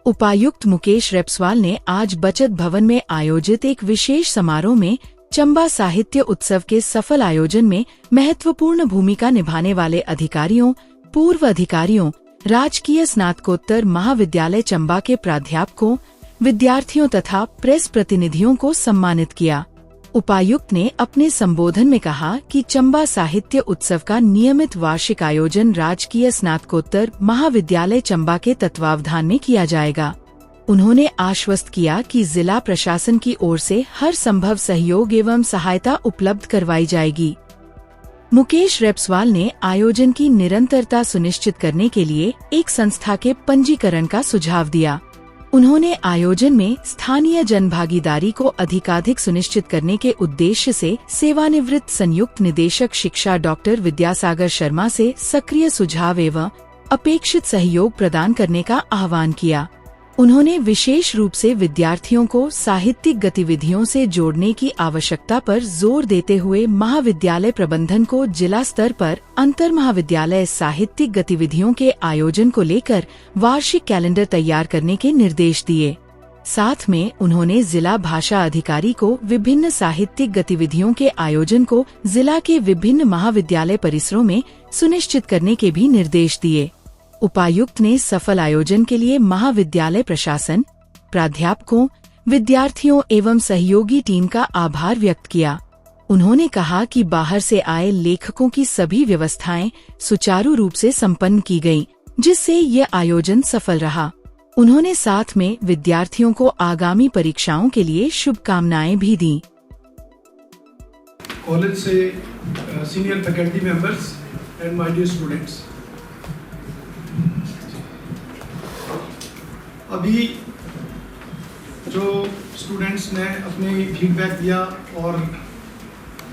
उपायुक्त मुकेश रेपस्वाल ने आज बचत भवन में आयोजित एक विशेष समारोह में चंबा साहित्य उत्सव के सफल आयोजन में महत्वपूर्ण भूमिका निभाने वाले अधिकारियों, पूर्व अधिकारियों, राजकीय स्नातकोत्तर महाविद्यालय चंबा के प्राध्यापकों, विद्यार्थियों तथा प्रेस प्रतिनिधियों को सम्मानित किया। उपायुक्त ने अपने संबोधन में कहा कि चंबा साहित्य उत्सव का नियमित वार्षिक आयोजन राजकीय स्नातकोत्तर महाविद्यालय चंबा के तत्वावधान में किया जाएगा। उन्होंने आश्वस्त किया कि जिला प्रशासन की ओर से हर संभव सहयोग एवं सहायता उपलब्ध करवाई जाएगी। मुकेश रेपस्वाल ने आयोजन की निरंतरता सुनिश्चित करने के लिए एक संस्था के पंजीकरण का सुझाव दिया। उन्होंने आयोजन में स्थानीय जनभागीदारी को अधिकाधिक सुनिश्चित करने के उद्देश्य से सेवानिवृत्त संयुक्त निदेशक शिक्षा डॉक्टर विद्यासागर शर्मा से सक्रिय सुझाव एवं अपेक्षित सहयोग प्रदान करने का आह्वान किया। उन्होंने विशेष रूप से विद्यार्थियों को साहित्यिक गतिविधियों से जोड़ने की आवश्यकता पर जोर देते हुए महाविद्यालय प्रबंधन को जिला स्तर पर अंतर महाविद्यालय साहित्यिक गतिविधियों के आयोजन को लेकर वार्षिक कैलेंडर तैयार करने के निर्देश दिए। साथ में उन्होंने जिला भाषा अधिकारी को विभिन्न साहित्यिक गतिविधियों के आयोजन को जिला के विभिन्न महाविद्यालय परिसरों में सुनिश्चित करने के भी निर्देश दिए। उपायुक्त ने सफल आयोजन के लिए महाविद्यालय प्रशासन, प्राध्यापकों, विद्यार्थियों एवं सहयोगी टीम का आभार व्यक्त किया। उन्होंने कहा कि बाहर से आए लेखकों की सभी व्यवस्थाएं सुचारू रूप से संपन्न की गयीं, जिससे यह आयोजन सफल रहा। उन्होंने साथ में विद्यार्थियों को आगामी परीक्षाओं के लिए शुभकामनाएं भी दी। कॉलेज से senior faculty members and my dear students, अभी जो स्टूडेंट्स ने अपनी फीडबैक दिया और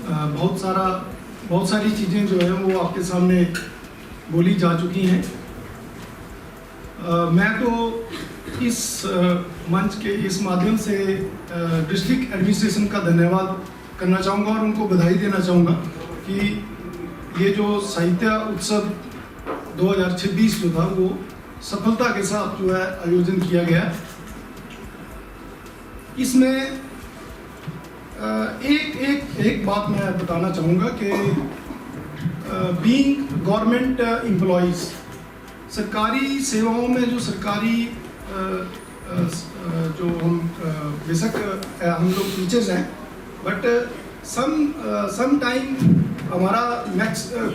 बहुत सारी चीज़ें जो है वो आपके सामने बोली जा चुकी हैं। मैं तो इस मंच के इस माध्यम से डिस्ट्रिक्ट एडमिनिस्ट्रेशन का धन्यवाद करना चाहूँगा और उनको बधाई देना चाहूँगा कि ये जो साहित्य उत्सव 2026 जो था वो सफलता के साथ जो है आयोजन किया गया। इसमें एक बात मैं बताना चाहूँगा कि बीइंग गवर्नमेंट एम्प्लॉइज, सरकारी सेवाओं में जो सरकारी जो हम बेशक हम लोग टीचर्स हैं, बट सम टाइम हमारा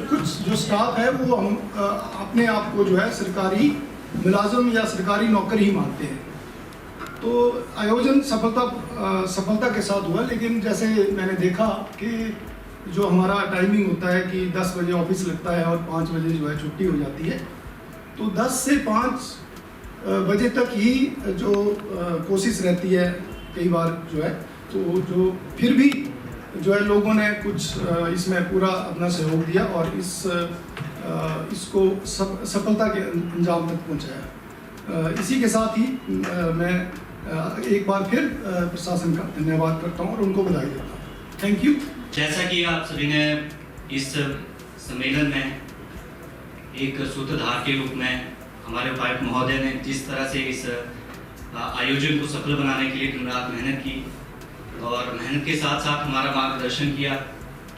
कुछ जो स्टाफ है वो हम अपने आप को जो है सरकारी मुलाजिम या सरकारी नौकर ही मानते हैं। तो आयोजन सफलता के साथ हुआ, लेकिन जैसे मैंने देखा कि जो हमारा टाइमिंग होता है कि 10 बजे ऑफिस लगता है और 5 बजे जो है छुट्टी हो जाती है, तो 10 से 5 बजे तक ही जो कोशिश रहती है कई बार जो है, तो जो फिर भी जो है लोगों ने कुछ इसमें पूरा अपना सहयोग दिया और इसको सफलता के अंजाम तक पहुंचाया। इसी के साथ ही मैं एक बार फिर प्रशासन का धन्यवाद करता हूं और उनको बधाई देता हूं। Thank you. जैसा कि आप सभी ने इस सम्मेलन में एक सूत्रधार के रूप में हमारे उपायुक्त महोदय ने जिस तरह से इस आयोजन को सफल बनाने के लिए दिन रात मेहनत की और मेहनत के साथ साथ हमारा मार्गदर्शन किया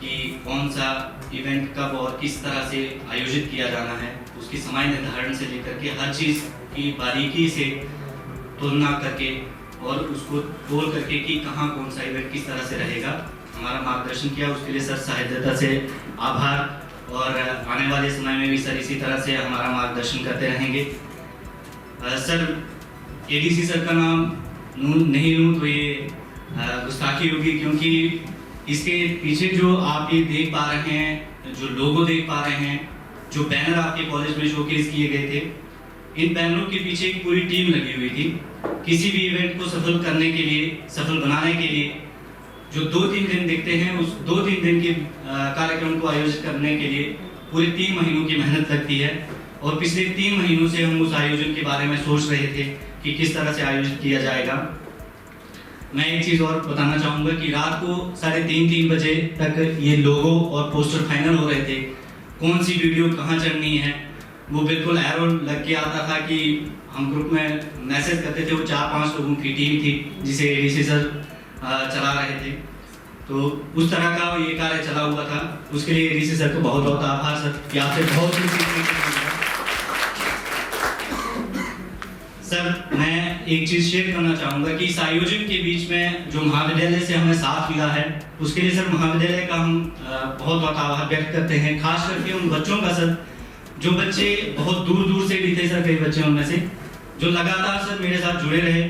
कि कौन सा इवेंट कब और किस तरह से आयोजित किया जाना है, उसकी समय निर्धारण से लेकर के हर चीज़ की बारीकी से तुलना करके और उसको तोल करके कि कहाँ कौन सा इवेंट किस तरह से रहेगा, हमारा मार्गदर्शन किया। उसके लिए सर साहित्यता से आभार और आने वाले समय में भी सर इसी तरह से हमारा मार्गदर्शन करते रहेंगे। सर एडीसी सर का नाम नहीं लूँ तो ये गुस्ताखी होगी, क्योंकि इसके पीछे जो आप ये देख पा रहे हैं, जो लोगो देख पा रहे हैं, जो बैनर आपके कॉलेज में शोकेस किए गए थे, इन बैनरों के पीछे एक पूरी टीम लगी हुई थी। किसी भी इवेंट को सफल करने के लिए, सफल बनाने के लिए जो 2-3 दिन दिखते हैं, उस 2-3 दिन के कार्यक्रम को आयोजित करने के लिए पूरे 3 महीनों की मेहनत लगती है। और पिछले 3 महीनों से हम उस आयोजन के बारे में सोच रहे थे कि किस तरह से आयोजित किया जाएगा। मैं एक चीज़ और बताना चाहूँगा कि रात को 3:30 बजे तक ये लोगो और पोस्टर फाइनल हो रहे थे, कौन सी वीडियो कहाँ चढ़नी है, वो बिल्कुल एरो लग के आता था कि हम ग्रुप में मैसेज करते थे, वो 4-5 लोगों की टीम थी जिसे एडीसी सर चला रहे थे। तो उस तरह का ये कार्य चला हुआ था, उसके लिए एडीसी सर को बहुत बहुत आभार सर कि आपसे बहुत कुछ सीखने को मिला। सर मैं एक चीज़ शेयर करना चाहूँगा कि इस आयोजन के बीच में जो महाविद्यालय से हमें साथ मिला है उसके लिए सर महाविद्यालय का हम बहुत बहुत आभार व्यक्त करते हैं, खास करके उन बच्चों का सर जो बच्चे बहुत दूर दूर से भी थे सर, कई बच्चे उनमें से जो लगातार सर मेरे साथ जुड़े रहे।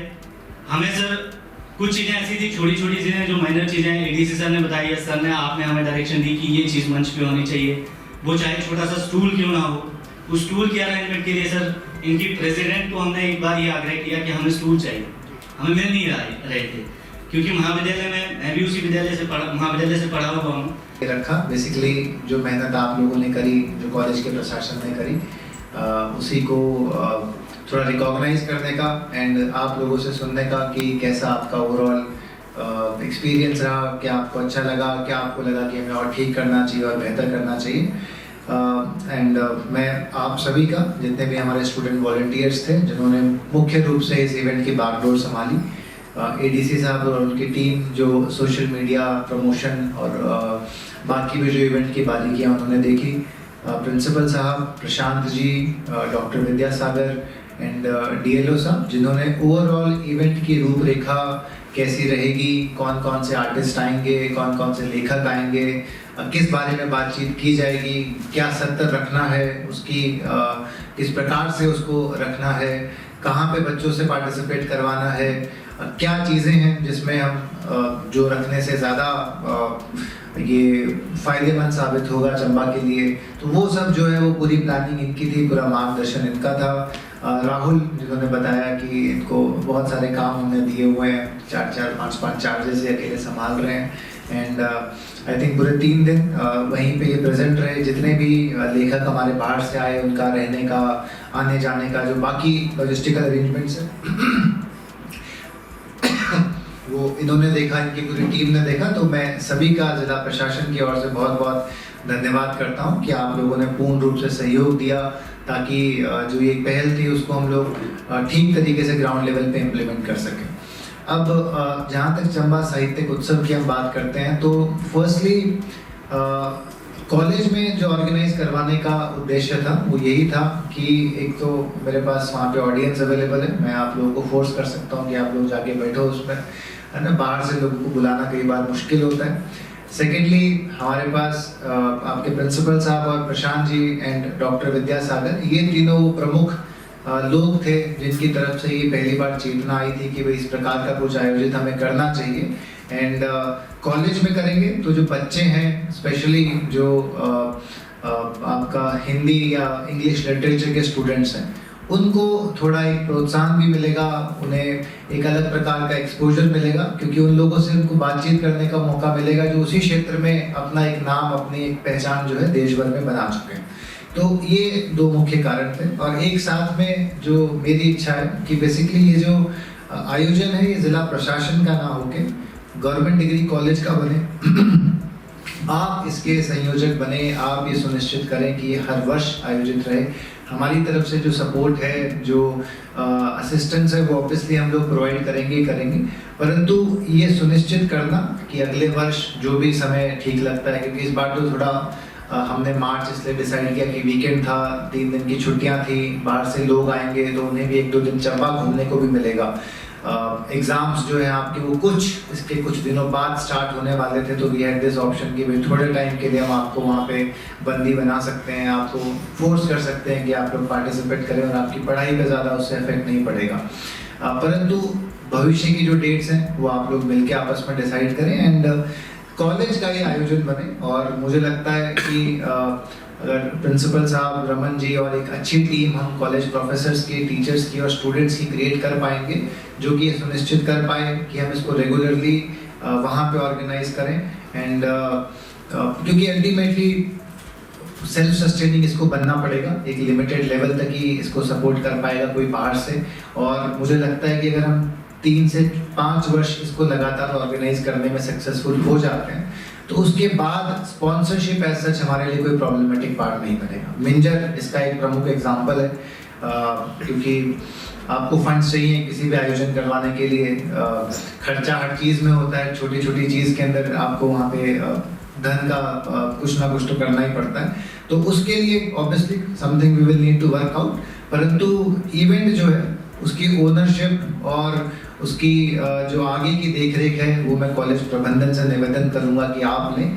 हमें सर कुछ चीज़ें ऐसी थी, छोटी छोटी चीज़ें जो माइनर चीज़ें एडीसी सर ने बताई है, सर ने आपने हमें डायरेक्शन दी कि ये चीज़ मंच पे होनी चाहिए, वो चाहे छोटा सा स्टूल क्यों ना हो। उस स्टूल के अरेंजमेंट के लिए सर इनकी प्रेसिडेंट को हमने एक बार ये आग्रह किया कि हमें स्टूल चाहिए, हमें मिल नहीं रहे थे, क्योंकि महाविद्यालय में मैं भी उसी महाविद्यालय से पढ़ा हुआ हूँ। रखा बेसिकली जो मेहनत आप लोगों ने करी, जो कॉलेज के प्रशासन ने करी, उसी को थोड़ा रिकॉग्नाइज करने का एंड आप लोगों से सुनने का कि कैसा आपका ओवरऑल एक्सपीरियंस रहा, क्या आपको अच्छा लगा, क्या आपको लगा कि हमें और ठीक करना चाहिए और बेहतर करना चाहिए। एंड मैं आप सभी का, जितने भी हमारे स्टूडेंट वॉलंटियर्स थे जिन्होंने मुख्य रूप से इस इवेंट की बागडोर संभाली, एडीसी साहब और उनकी टीम जो सोशल मीडिया प्रमोशन और बाकी भी जो इवेंट की बारीकियां उन्होंने देखी, प्रिंसिपल साहब Prashant ji, doctor Vidyasagar and DLO साहब जिन्होंने ओवरऑल इवेंट की रूपरेखा कैसी रहेगी, कौन कौन से आर्टिस्ट आएंगे, कौन कौन से लेखक आएंगे, किस बारे में बातचीत की जाएगी, क्या सत्र रखना है, उसकी किस प्रकार से उसको रखना है, कहाँ पे बच्चों से पार्टिसिपेट करवाना है, क्या चीज़ें हैं जिसमें हम जो रखने से ज़्यादा ये फ़ायदेमंद साबित होगा चंबा के लिए, तो वो सब जो है वो पूरी प्लानिंग इनकी थी, पूरा मार्गदर्शन इनका था। राहुल जिन्होंने बताया कि इनको बहुत सारे काम उन्होंने दिए हुए हैं, 4-5 चार्जेस ये अकेले संभाल रहे हैं एंड आई थिंक पूरे 3 दिन वहीं पे ये प्रेजेंट रहे। जितने भी लेखक हमारे बाहर से आए उनका रहने का, आने जाने का जो बाकी लॉजिस्टिकल अरेंजमेंट्स हैं वो इन्होंने देखा, इनकी पूरी टीम ने देखा। तो मैं सभी का जिला प्रशासन की ओर से बहुत बहुत धन्यवाद करता हूं कि आप लोगों ने पूर्ण रूप से सहयोग दिया ताकि जो ये पहल थी उसको हम लोग ठीक तरीके से ग्राउंड लेवल पे इम्प्लीमेंट कर सकें। अब जहाँ तक चंबा साहित्यिक उत्सव की हम बात करते हैं तो फर्स्टली कॉलेज में जो ऑर्गेनाइज करवाने का उद्देश्य था वो यही था कि एक तो मेरे पास वहाँ पे ऑडियंस अवेलेबल है, मैं आप लोगों को फोर्स कर सकता हूँ कि आप लोग जाके बैठो उसमें, है ना, बाहर से लोगों को बुलाना कई बार मुश्किल होता है। सेकेंडली हमारे पास आपके प्रिंसिपल साहब और प्रशांत जी एंड डॉक्टर विद्यासागर, ये तीनों प्रमुख लोग थे जिनकी तरफ से ये पहली बार चेतना आई थी कि भाई इस प्रकार का कुछ आयोजित हमें करना चाहिए एंड कॉलेज में करेंगे तो जो बच्चे हैं स्पेशली जो आपका हिंदी या इंग्लिश लिटरेचर के स्टूडेंट्स हैं उनको थोड़ा एक प्रोत्साहन भी मिलेगा, उन्हें एक अलग प्रकार का एक्सपोजर मिलेगा क्योंकि उन लोगों से उनको बातचीत करने का मौका मिलेगा जो उसी क्षेत्र में अपना एक नाम, अपनी एक पहचान जो है देश भर में बना चुके हैं। तो ये 2 मुख्य कारण थे और एक साथ में जो मेरी इच्छा है कि बेसिकली ये जो आयोजन है ये जिला प्रशासन का ना होके गवर्नमेंट डिग्री कॉलेज का बने। आप इसके संयोजक बने, आप ये सुनिश्चित करें कि ये हर वर्ष आयोजित रहे। हमारी तरफ से जो सपोर्ट है, जो असिस्टेंस है वो ऑब्वियसली हम लोग प्रोवाइड करेंगे, परंतु ये सुनिश्चित करना कि अगले वर्ष जो भी समय ठीक लगता है, क्योंकि इस बार तो थोड़ा हमने मार्च इसलिए डिसाइड किया कि वीकेंड था, 3 दिन की छुट्टियां थी, बाहर से लोग आएंगे तो उन्हें भी 1-2 दिन चंबा घूमने को भी मिलेगा। एग्जाम्स जो है आपके वो इसके कुछ दिनों बाद स्टार्ट होने वाले थे, तो वी हैड दिस ऑप्शन कि भाई थोड़े टाइम के लिए हम आपको वहाँ पे बंदी बना सकते हैं, आपको फोर्स कर सकते हैं कि आप लोग पार्टिसिपेट करें और आपकी पढ़ाई पे ज़्यादा उससे इफेक्ट नहीं पड़ेगा। परंतु भविष्य की जो डेट्स हैं वो आप लोग मिलके आपस में डिसाइड करें एंड कॉलेज का ये आयोजन बने। और मुझे लगता है कि अगर प्रिंसिपल साहब रमन जी और एक अच्छी टीम हम कॉलेज प्रोफेसर्स की, टीचर्स की और स्टूडेंट्स की क्रिएट कर पाएंगे जो कि ये सुनिश्चित कर पाए कि हम इसको रेगुलरली वहाँ पे ऑर्गेनाइज करें एंड क्योंकि अल्टीमेटली सेल्फ सस्टेनिंग इसको बनना पड़ेगा, एक लिमिटेड लेवल तक ही इसको सपोर्ट कर पाएगा कोई बाहर से। और मुझे लगता है कि अगर हम 3 से 5 वर्ष इसको लगातार ऑर्गेनाइज करने में सक्सेसफुल हो जाते हैं तो उसके बाद स्पॉन्सरशिप एज सच हमारे लिए कोई प्रॉब्लमेटिक पार्ट नहीं बनेगा। मिंजर इसका एक प्रमुख एग्जाम्पल है, क्योंकि आपको फंड्स चाहिए किसी भी आयोजन करवाने के लिए, खर्चा हर चीज़ में होता है, छोटी छोटी चीज़ के अंदर आपको वहाँ पे धन का कुछ ना कुछ तो करना ही पड़ता है, तो उसके लिए obviously something we will need to work out. परंतु इवेंट जो है उसकी ओनरशिप और उसकी जो आगे की देखरेख है वो मैं कॉलेज प्रबंधन से निवेदन करूंगा कि आप लें।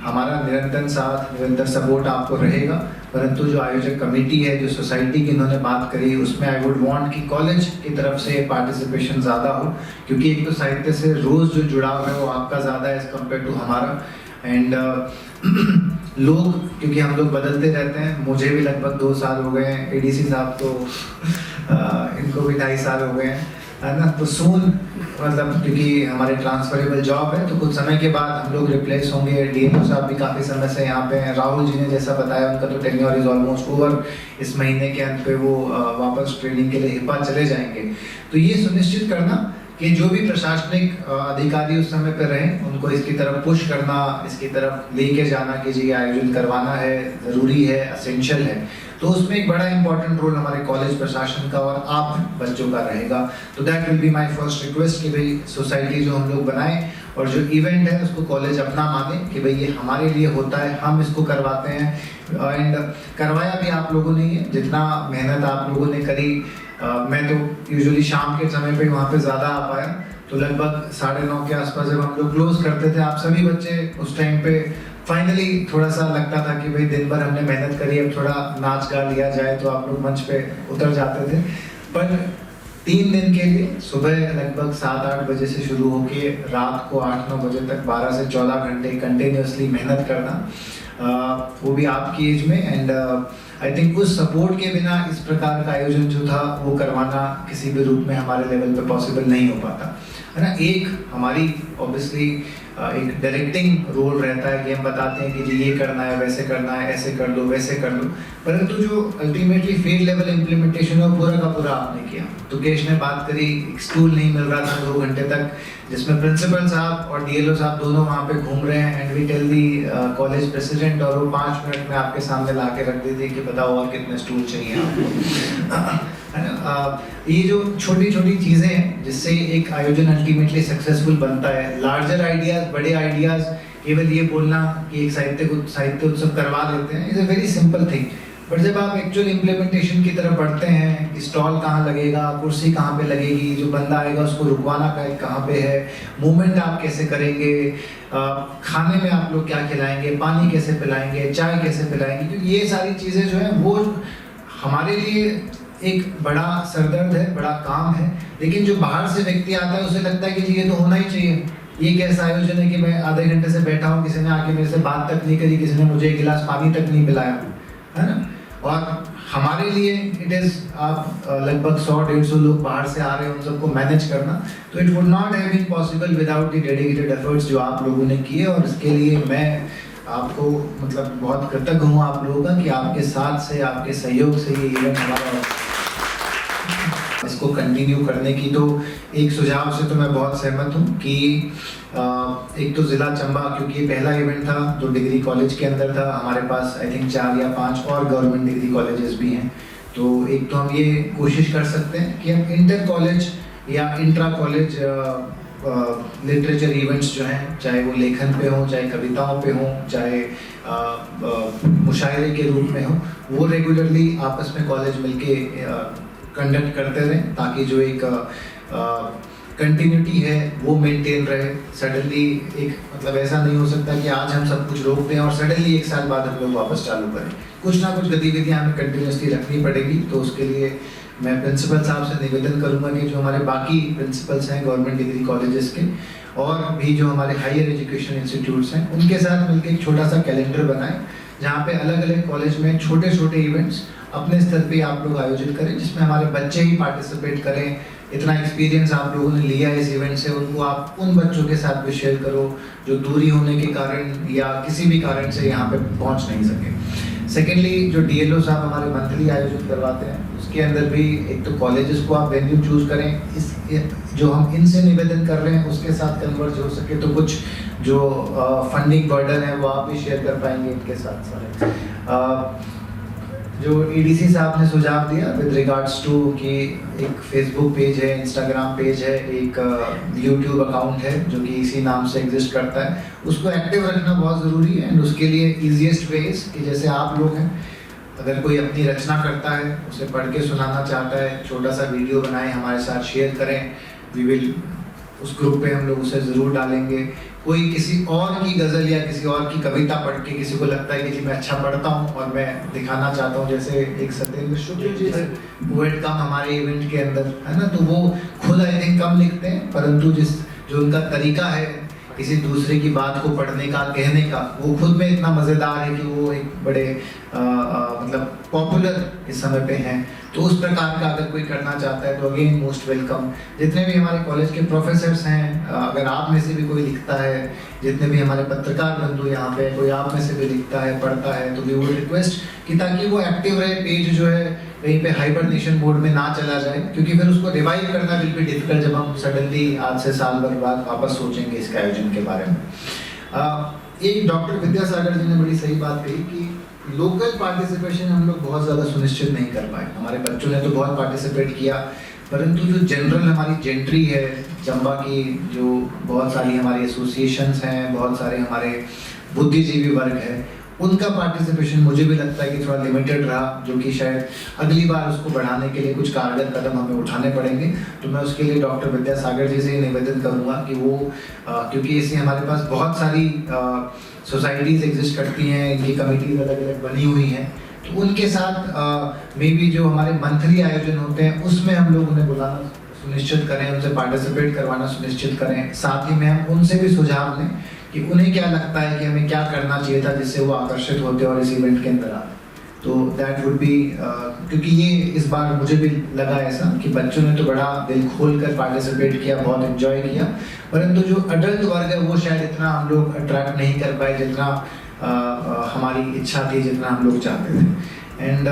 हमारा निरंतर साथ, निरंतर सपोर्ट आपको रहेगा, परंतु जो आयोजक कमेटी है, जो सोसाइटी की इन्होंने बात करी, उसमें आई वुड वांट कि कॉलेज की तरफ से पार्टिसिपेशन ज़्यादा हो, क्योंकि एक तो साहित्य से रोज़ जो जुड़ाव है वो आपका ज़्यादा है एज कम्पेयर टू हमारा। एंड लोग, क्योंकि हम लोग बदलते रहते हैं, मुझे भी लगभग 2 साल हो गए हैं, एडीसी साहब तो इनको भी 2.5 साल हो गए हैं, है ना, तो सून मतलब क्योंकि हमारे ट्रांसफरेबल जॉब है तो कुछ समय के बाद हम लोग रिप्लेस होंगे। डीएमओ साहब भी काफ़ी समय से यहाँ पे हैं, राहुल जी ने जैसा बताया उनका तो टेन्योर इज ऑलमोस्ट ओवर, इस महीने के अंत पे वो वापस ट्रेनिंग के लिए हिपा चले जाएंगे। तो ये सुनिश्चित करना कि जो भी प्रशासनिक अधिकारी उस समय पर रहें उनको इसकी तरफ पुश करना, इसकी तरफ लेके जाना कि जी आयोजन करवाना है, ज़रूरी है, असेंशियल है, तो उसमें एक बड़ा इंपॉर्टेंट रोल हमारे कॉलेज प्रशासन का और आप बच्चों का रहेगा। तो that will be my first request कि भाई सोसाइटी जो हम लोग बनाएं और जो इवेंट है उसको कॉलेज अपना माने कि भाई ये हमारे लिए होता है, हम इसको करवाते हैं। एंड करवाया भी आप लोगों ने है, जितना मेहनत आप लोगों ने करी, मैं तो यूजुअली शाम के समय पे वहाँ पे ज़्यादा आ पाया, तो लगभग 9:30 के आसपास जब हम लोग क्लोज करते थे, आप सभी बच्चे उस टाइम पे फाइनली थोड़ा सा लगता था कि भाई दिन भर हमने मेहनत करी, अब थोड़ा नाच गा लिया जाए, तो आप लोग मंच पे उतर जाते थे। पर 3 दिन के लिए सुबह लगभग 7-8 बजे से शुरू होके रात को 8-9 बजे तक 12 से 14 घंटे कंटिन्यूसली मेहनत करना, वो भी आपकी एज में। एंड आई थिंक उस सपोर्ट के बिना इस प्रकार का आयोजन जो था वो करवाना किसी भी रूप में हमारे लेवल पे पॉसिबल नहीं हो पाता, है ना। एक हमारी ऑब्वियसली एक डायरेक्टिंग रोल रहता है कि हम बताते हैं कि जी ये करना है, वैसे करना है, ऐसे कर लो, वैसे कर लो, परंतु जो अल्टीमेटली फील्ड लेवल इम्प्लीमेंटेशन है वो पूरा का पूरा आपने किया। तुकेश ने बात करी, एक स्टूल नहीं मिल रहा था 2 घंटे तक, जिसमें प्रिंसिपल साहब और डीएलओ साहब दोनों वहाँ पे घूम रहे हैं, and we tell the college president, और वो 5 मिनट में आपके सामने ला के रख देते कि बताओ और कितने स्टूल चाहिए आपको, है ना। ये जो छोटी छोटी चीज़ें हैं जिससे एक आयोजन अल्टीमेटली सक्सेसफुल बनता है। लार्जर आइडियाज, बड़े आइडियाज, केवल ये बोलना कि एक साहित्य उत्सव करवा देते हैं, is a very simple thing, but जब आप एक्चुअल इम्प्लीमेंटेशन की तरफ बढ़ते हैं, स्टॉल कहाँ लगेगा, कुर्सी कहाँ पे लगेगी, जो बंदा आएगा उसको रुकवाना कहाँ पे है, मूवमेंट आप कैसे करेंगे, खाने में आप लोग क्या खिलाएंगे, पानी कैसे पिलाएंगे, चाय कैसे पिलाएंगे, क्योंकि ये सारी चीज़ें जो है वो हमारे लिए एक बड़ा सरदर्द है, बड़ा काम है। लेकिन जो बाहर से व्यक्ति आता है उसे लगता है कि जी ये तो होना ही चाहिए, ये कैसा आयोजन है कि मैं आधे घंटे से बैठा हूँ, किसी ने आके मेरे से बात तक नहीं करी, किसी ने मुझे 1 गिलास पानी तक नहीं पिलाया, है ना। और हमारे लिए इट इज़, आप लगभग 100-150 लोग बाहर से आ रहे हैं, उन सबको मैनेज करना, तो it would not have been possible without the dedicated efforts जो आप लोगों ने किए। और इसके लिए मैं आपको मतलब बहुत कृतज्ञ हूँ आप लोगों का कि आपके साथ से, आपके सहयोग से ये इवेंट हमारा इसको कंटिन्यू करने की। तो एक सुझाव से तो मैं बहुत सहमत हूँ कि एक तो ज़िला चंबा, क्योंकि ये पहला इवेंट था जो डिग्री कॉलेज के अंदर था, हमारे पास आई थिंक 4 या 5 और गवर्नमेंट डिग्री कॉलेजेस भी हैं, तो एक तो हम ये कोशिश कर सकते हैं कि हम इंटर कॉलेज या इंट्रा कॉलेज लिटरेचर इवेंट्स जो हैं, चाहे वो लेखन पे हों, चाहे कविताओं पे हों, चाहे मुशायरे के रूप में हो, वो रेगुलरली आपस में कॉलेज मिलके कंडक्ट करते रहें, ताकि जो एक कंटिन्यूटी है वो मेंटेन रहे। सडनली एक मतलब ऐसा नहीं हो सकता कि आज हम सब कुछ रोक दें और सडनली 1 साल बाद हम लोग वापस चालू करें, कुछ ना कुछ गतिविधियां हमें कंटिन्यूसली रखनी पड़ेगी। तो उसके लिए मैं प्रिंसिपल साहब से निवेदन करूंगा कि जो हमारे बाकी प्रिंसिपल्स हैं गवर्नमेंट डिग्री कॉलेजेस के, और भी जो हमारे हायर एजुकेशन इंस्टीट्यूट्स हैं, उनके साथ मिलकर एक छोटा सा कैलेंडर बनाएं, जहाँ पे अलग अलग कॉलेज में छोटे छोटे इवेंट्स अपने स्तर पे आप लोग आयोजित करें, जिसमें हमारे बच्चे ही पार्टिसिपेट करें। इतना एक्सपीरियंस आप लोगों ने लिया इस इवेंट से, उनको आप उन बच्चों के साथ भी शेयर करो जो दूरी होने के कारण या किसी भी कारण से यहाँ पे पहुँच नहीं सके। सेकेंडली जो DLO साहब हमारे मंथली आयोजन करवाते हैं उसके अंदर भी एक तो कॉलेजेस को आप वेन्यू चूज करें, इस जो हम इनसे निवेदन कर रहे हैं उसके साथ कन्वर्ज हो सके तो कुछ जो फंडिंग बर्डन है वो आप भी शेयर कर पाएंगे इनके साथ सारे। जो EDC साहब ने सुझाव दिया विद रिगार्ड्स टू कि एक फेसबुक पेज है, इंस्टाग्राम पेज है, एक यूट्यूब अकाउंट है जो कि इसी नाम से एग्जिस्ट करता है, उसको एक्टिव रखना बहुत ज़रूरी है। एंड उसके लिए ईजीएस्ट वे इज कि जैसे आप लोग हैं, अगर कोई अपनी रचना करता है उसे पढ़ के सुनाना चाहता है, छोटा सा वीडियो बनाएं, हमारे साथ शेयर करें, वी विल उस ग्रुप पे हम लोग उसे ज़रूर डालेंगे। कोई किसी और की गज़ल या किसी और की कविता पढ़ के किसी को लगता है कि जी मैं अच्छा पढ़ता हूँ और मैं दिखाना चाहता हूँ, जैसे एक सत्येंद्र शुक्ल जी पोएट कम हमारे इवेंट के अंदर है ना, तो वो खुद आई थिंक कम लिखते हैं, परंतु जो उनका तरीका है किसी दूसरे की बात को पढ़ने का, कहने का, वो खुद में इतना मज़ेदार है कि वो एक बड़े मतलब पॉपुलर इस समय पे हैं। तो उस प्रकार का अगर कोई करना चाहता है तो अगेन मोस्ट वेलकम। जितने भी हमारे कॉलेज के प्रोफेसर्स हैं, अगर आप में से भी कोई लिखता है, जितने भी हमारे पत्रकार बंधु यहाँ पे कोई आप में से भी लिखता है, पढ़ता है, तो वी वुड रिक्वेस्ट कि ताकि वो एक्टिव रहे, पेज जो है कहीं पे हाइबरनेशन मोड में ना चला जाए, क्योंकि फिर उसको रिवाइव करना विल बी डिफिकल्ट जब हम सडनली आज से साल भर बाद वापस सोचेंगे इसके आयोजन के बारे में। एक डॉक्टर विद्यासागर जी ने बड़ी सही बात कही कि लोकल पार्टिसिपेशन हम लोग बहुत ज़्यादा सुनिश्चित नहीं कर पाए। हमारे बच्चों ने तो बहुत पार्टिसिपेट किया, परंतु जो जनरल हमारी जेंट्री है चंबा की, जो बहुत सारी हमारी एसोसिएशंस हैं, बहुत सारे हमारे बुद्धिजीवी वर्ग है, उनका पार्टिसिपेशन मुझे भी लगता है कि थोड़ा लिमिटेड रहा, जो कि शायद अगली बार उसको बढ़ाने के लिए कुछ कारगर कदम हमें उठाने पड़ेंगे। तो मैं उसके लिए डॉक्टर विद्यासागर जी से निवेदन करूंगा कि वो क्योंकि इससे हमारे पास बहुत सारी सोसाइटीज़ एग्जिस्ट करती हैं, इनकी कमिटीज़ अलग अलग बनी हुई हैं, तो उनके साथ मे बी जो हमारे मंथली आयोजन होते हैं उसमें हम लोग उन्हें बुलाना सुनिश्चित करें, उनसे पार्टिसिपेट करवाना सुनिश्चित करें। साथ ही में हम उनसे भी सुझाव लें कि उन्हें क्या लगता है कि हमें क्या करना चाहिए था जिससे वो आकर्षित होते और इस इवेंट के अंदर आते। तो दैट वुड बी क्योंकि ये इस बार मुझे भी लगा ऐसा कि बच्चों ने तो बड़ा दिल खोल कर पार्टिसिपेट किया, बहुत एंजॉय किया, परंतु जो अडल्ट वर्ग है वो शायद इतना हम लोग अट्रैक्ट नहीं कर पाए जितना हमारी इच्छा थी, जितना हम लोग चाहते थे। एंड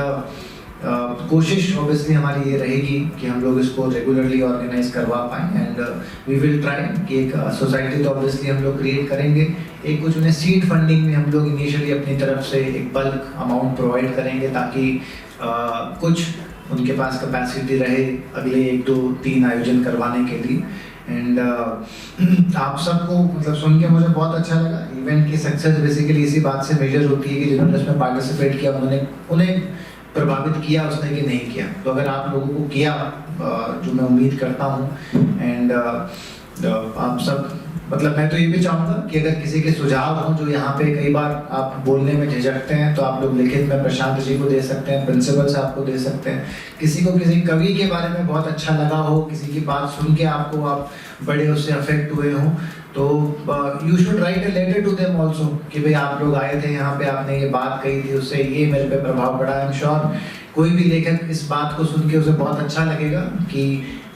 कोशिश ऑब्वियसली हमारी ये रहेगी कि हम लोग इसको रेगुलरली ऑर्गेनाइज करवा पाएँ। एंड वी विल ट्राई कि एक सोसाइटी तो ऑब्वियसली हम लोग क्रिएट करेंगे, एक कुछ उन्हें सीड फंडिंग में हम लोग इनिशियली अपनी तरफ से एक बल्क अमाउंट प्रोवाइड करेंगे ताकि कुछ उनके पास कैपेसिटी रहे अगले 1, 2, 3 आयोजन करवाने के लिए। एंड आप सबको मतलब सुन के मुझे बहुत अच्छा लगा। इवेंट की सक्सेस बेसिकली इसी बात से मेजर होती है कि जिन्होंने उसमें पार्टिसिपेट किया उन्हें प्रभावित किया उसने कि नहीं किया। तो अगर आप लोगों को किया, जो मैं उम्मीद करता हूँ, एंड आप सब मतलब मैं तो ये भी चाहूँगा कि अगर किसी के सुझाव हों जो यहाँ पे कई बार आप बोलने में झिझकते हैं तो आप लोग लिखित में प्रशांत जी को दे सकते हैं, प्रिंसिपल साहब को दे सकते हैं। किसी को किसी कवि के बारे में बहुत अच्छा लगा हो, किसी की बात सुन के आपको आप बड़े उससे अफेक्ट हुए हों, तो you should write a letter to them also कि भाई आप लोग आए थे यहाँ पे, आपने ये बात कही थी, उससे ये मेरे पे प्रभाव पड़ा। आई एम श्योर कोई भी लेखक इस बात को सुन के उसे बहुत अच्छा लगेगा कि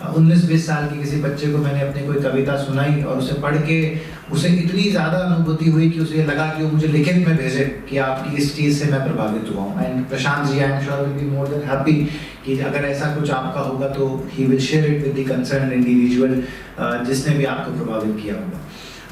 19-20 साल के किसी बच्चे को मैंने अपनी कोई कविता सुनाई और उसे पढ़ के उसे इतनी ज़्यादा अनुभूति हुई कि उसे लगा कि वो मुझे लिखित में भेजे कि आपकी इस चीज़ से मैं प्रभावित हुआ हूँ। And Prashant ji I am sure will be more than happy कि अगर ऐसा कुछ आपका होगा तो he will share it with the concern individual जिसने भी आपको प्रभावित किया होगा।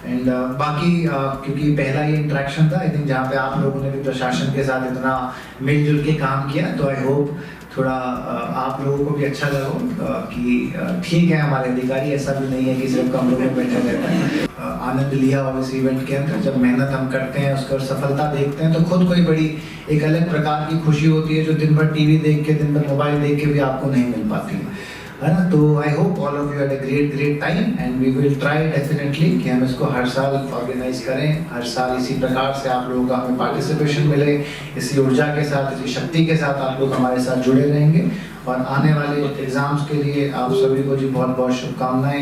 एंड बाकी क्योंकि पहला ये इंटरेक्शन था आई थिंक जहाँ पे आप लोगों ने भी प्रशासन के साथ इतना मिलजुल के काम किया, तो आई होप थोड़ा आप लोगों को भी अच्छा लगा कि ठीक है हमारे अधिकारी ऐसा भी नहीं है कि सिर्फ कमरों में बैठे रहते हैं। आनंद लिया और इस इवेंट के अंदर जब मेहनत हम करते हैं उसका सफलता देखते हैं तो खुद कोई बड़ी एक अलग प्रकार की खुशी होती है जो दिन भर टीवी देख के, दिन भर मोबाइल देख के भी आपको नहीं मिल पाती है ना। तो I hope all of you had a great time and we will try definitely कि हम इसको हर साल ऑर्गेनाइज करें, हर साल इसी प्रकार से आप लोगों का हमें पार्टिसिपेशन मिले, इसी ऊर्जा के साथ, इसी शक्ति के साथ आप लोग हमारे साथ जुड़े रहेंगे। और आने वाले एग्जाम्स के लिए आप सभी को जी बहुत बहुत शुभकामनाएं।